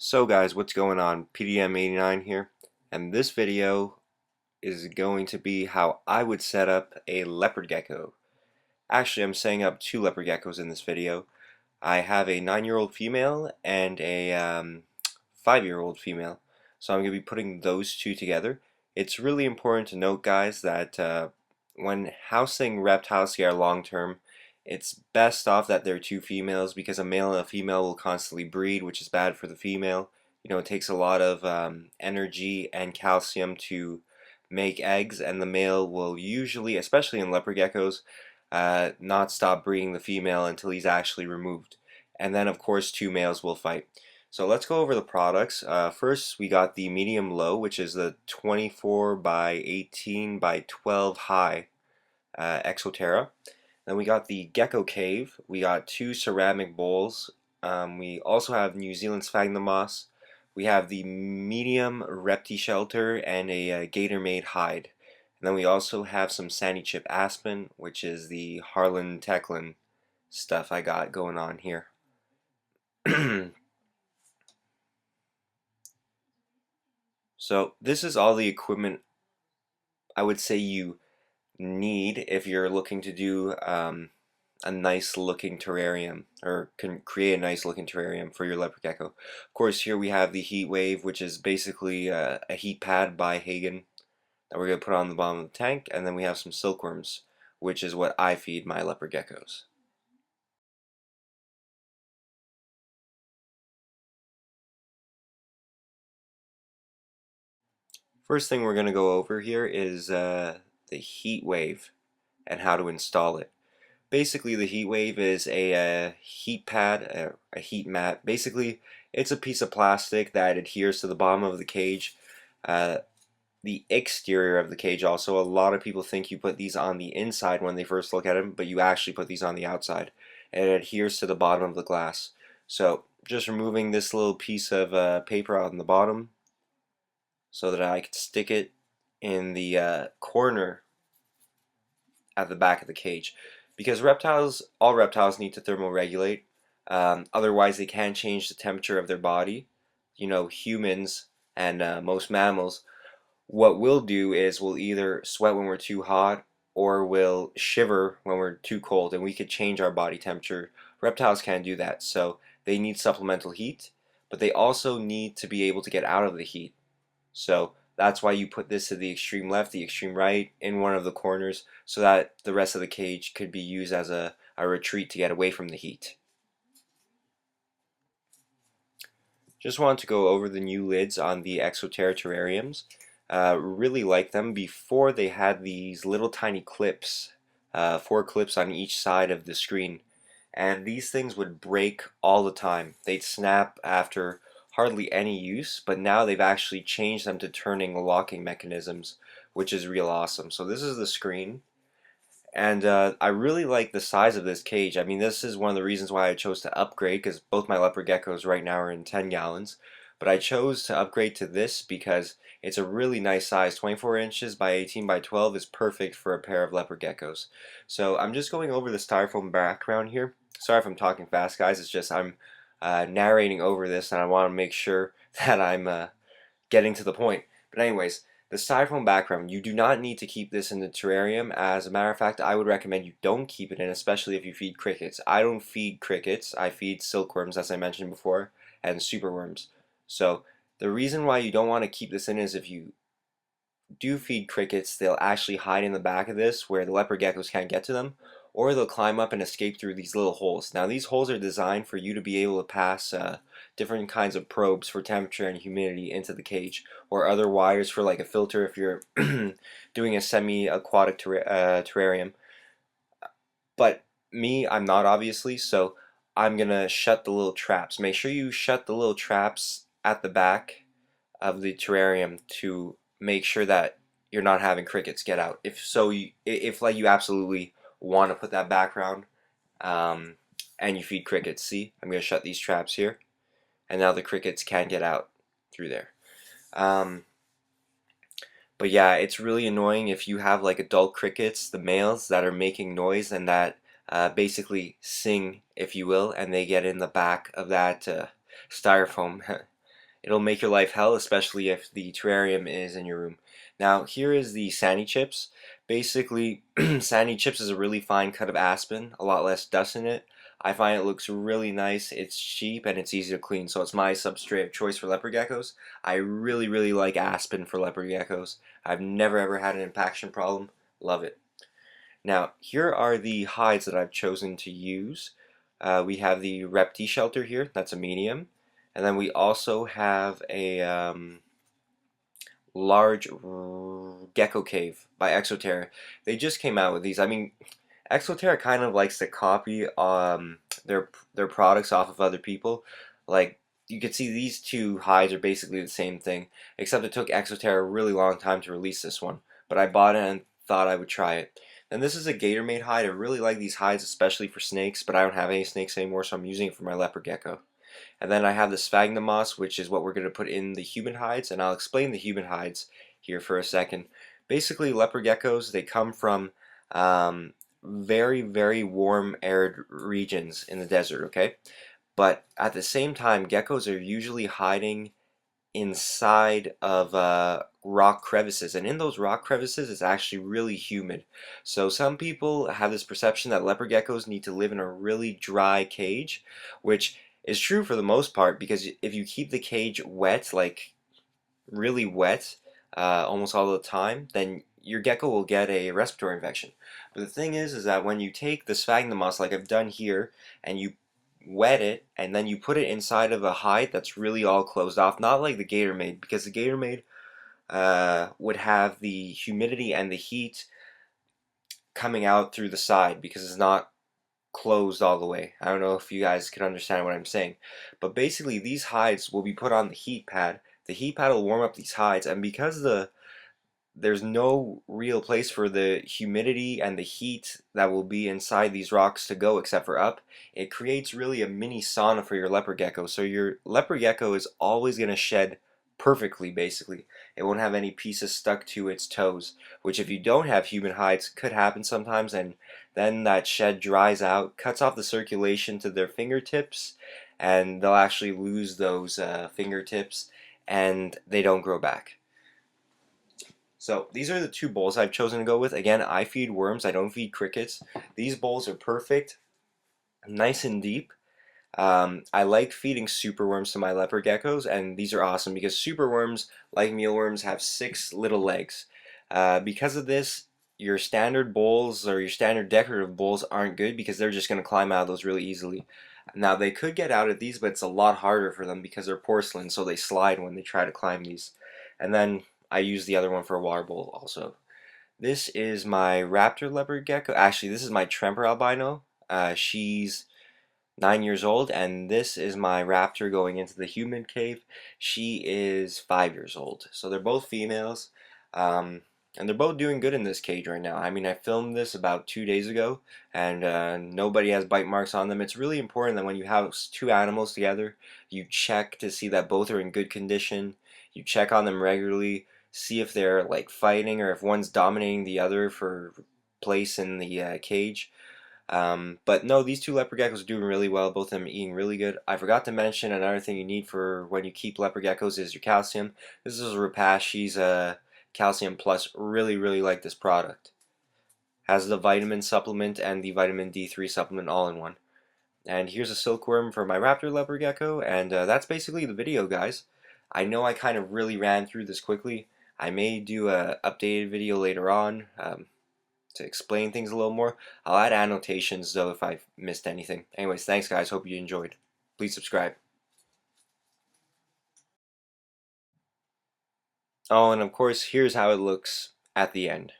So guys, what's going on? PDM89 here, and this video is going to be how I would set up a leopard gecko. Actually, I'm setting up two leopard geckos in this video. I have a 9-year-old female and a 5-year-old female, so I'm going to be putting those two together. It's really important to note, guys, that when housing reptiles here long term, it's best off that there are two females because a male and a female will constantly breed, which is bad for the female. You know, it takes a lot of energy and calcium to make eggs, and the male will usually, especially in leopard geckos, not stop breeding the female until he's actually removed. And then, of course, two males will fight. So let's go over the products. First, we got the medium low, which is the 24 by 18 by 12 high Exoterra. Then we got the Gecko Cave. We got two ceramic bowls. We also have New Zealand sphagnum moss. We have the medium reptile shelter and a gator-made hide. And then we also have some sandy chip aspen, which is the Harlan Teclin stuff I got going on here. So this is all the equipment I would say you need if you're looking to do a nice looking terrarium, or can create a nice looking terrarium for your leopard gecko. Of course, here we have the Heatwave, which is basically a heat pad by Hagen that we're going to put on the bottom of the tank, and then we have some silkworms, which is what I feed my leopard geckos. First thing we're going to go over here is the Heatwave and how to install it. Basically, the Heatwave is a heat pad, a heat mat. Basically, it's a piece of plastic that adheres to the bottom of the cage. The exterior of the cage also, a lot of people think you put these on the inside when they first look at them, but you actually put these on the outside. And it adheres to the bottom of the glass. So, just removing this little piece of paper on the bottom so that I can stick it in the corner at the back of the cage. Because all reptiles need to thermoregulate. Otherwise, they can't change the temperature of their body. You know, humans and most mammals, what we'll do is we'll either sweat when we're too hot or we'll shiver when we're too cold, and we could change our body temperature. Reptiles can't do that, so they need supplemental heat, but they also need to be able to get out of the heat. So that's why you put this to the extreme left, the extreme right, in one of the corners, so that the rest of the cage could be used as a retreat to get away from the heat. Just wanted to go over the new lids on the Exoterra terrariums. Really like them. Before, they had these little tiny clips, 4 clips on each side of the screen, and these things would break all the time. They'd snap after hardly any use, but now they've actually changed them to turning locking mechanisms, which is real awesome. So this is the screen, and I really like the size of this cage. I mean, this is one of the reasons why I chose to upgrade, because both my leopard geckos right now are in 10 gallons. But I chose to upgrade to this because it's a really nice size. 24 inches by 18 by 12 is perfect for a pair of leopard geckos. So I'm just going over the styrofoam background here. Sorry if I'm talking fast, guys. It's just I'm narrating over this, and I want to make sure that I'm getting to the point. But anyways, the styrofoam background, you do not need to keep this in the terrarium. As a matter of fact, I would recommend you don't keep it in, especially if you feed crickets. I don't feed crickets. I feed silkworms, as I mentioned before, and superworms. So the reason why you don't want to keep this in is if you do feed crickets, they'll actually hide in the back of this where the leopard geckos can't get to them, or they'll climb up and escape through these little holes. Now these holes are designed for you to be able to pass different kinds of probes for temperature and humidity into the cage, or other wires for like a filter if you're doing a semi-aquatic terrarium. But me, I'm not, obviously, so I'm gonna shut the little traps. Make sure you shut the little traps at the back of the terrarium to make sure that you're not having crickets get out. If like you absolutely want to put that background, and you feed crickets. See, I'm gonna shut these traps here, and now the crickets can't get out through there. But yeah, it's really annoying if you have like adult crickets, the males that are making noise and that basically sing, if you will, and they get in the back of that styrofoam. It'll make your life hell, especially if the terrarium is in your room. Now, here is the Sandy Chips. Basically, Sandy Chips is a really fine cut of aspen, a lot less dust in it. I find it looks really nice, it's cheap, and it's easy to clean, so it's my substrate of choice for leopard geckos. I really, really like aspen for leopard geckos. I've never ever had an impaction problem. Love it. Now, here are the hides that I've chosen to use. We have the Repti shelter here, that's a medium. And then we also have a large gecko cave by Exoterra. They just came out with these. I mean, Exoterra kind of likes to copy their products off of other people. Like, you can see these two hides are basically the same thing, except it took Exoterra a really long time to release this one. But I bought it and thought I would try it. And this is a gator made hide. I really like these hides, especially for snakes, but I don't have any snakes anymore, so I'm using it for my leopard gecko. And then I have the sphagnum moss, which is what we're going to put in the human hides, and I'll explain the human hides here for a second. Basically, leopard geckos, they come from very, very warm, arid regions in the desert, okay? But at the same time, geckos are usually hiding inside of rock crevices, and in those rock crevices it's actually really humid. So some people have this perception that leopard geckos need to live in a really dry cage, which is true for the most part, because if you keep the cage wet, like really wet, almost all the time, then your gecko will get a respiratory infection. But the thing is that when you take the sphagnum moss, like I've done here, and you wet it, and then you put it inside of a hide that's really all closed off, not like the gator made, because the gator made would have the humidity and the heat coming out through the side because it's not closed all the way. I don't know if you guys can understand what I'm saying, but basically these hides will be put on the heat pad. The heat pad will warm up these hides, and because there's no real place for the humidity and the heat that will be inside these rocks to go except for up, it creates really a mini sauna for your leopard gecko. So your leopard gecko is always going to shed perfectly, basically. It won't have any pieces stuck to its toes, which if you don't have human hides could happen sometimes, and then that shed dries out, cuts off the circulation to their fingertips, and they'll actually lose those fingertips, and they don't grow back. So these are the two bowls I've chosen to go with. Again, I feed worms, I don't feed crickets. These bowls are perfect, nice and deep. I like feeding superworms to my leopard geckos, and these are awesome because superworms, like mealworms, have 6 little legs. Because of this, your standard bowls or your standard decorative bowls aren't good because they're just going to climb out of those really easily. Now they could get out of these, but it's a lot harder for them because they're porcelain, so they slide when they try to climb these. And then I use the other one for a water bowl also. This is my raptor leopard gecko. Actually, this is my Tremper albino. She's 9 years old, and this is my raptor going into the human cave. She is 5 years old. So they're both females, and they're both doing good in this cage right now. I mean, I filmed this about 2 days ago, and nobody has bite marks on them. It's really important that when you have two animals together, you check to see that both are in good condition. You check on them regularly, see if they're like fighting or if one's dominating the other for place in the cage. But no, these two leopard geckos are doing really well. Both of them are eating really good. I forgot to mention another thing you need for when you keep leopard geckos is your calcium. This is a Repast. She's a calcium plus. Really, really like this product. Has the vitamin supplement and the vitamin D3 supplement all in one. And here's a silkworm for my raptor leopard gecko, and that's basically the video, guys. I know I kind of really ran through this quickly. I may do a updated video later on. To explain things a little more. I'll add annotations though if I've missed anything. Anyways, thanks guys, hope you enjoyed. Please subscribe. Oh, and of course, here's how it looks at the end.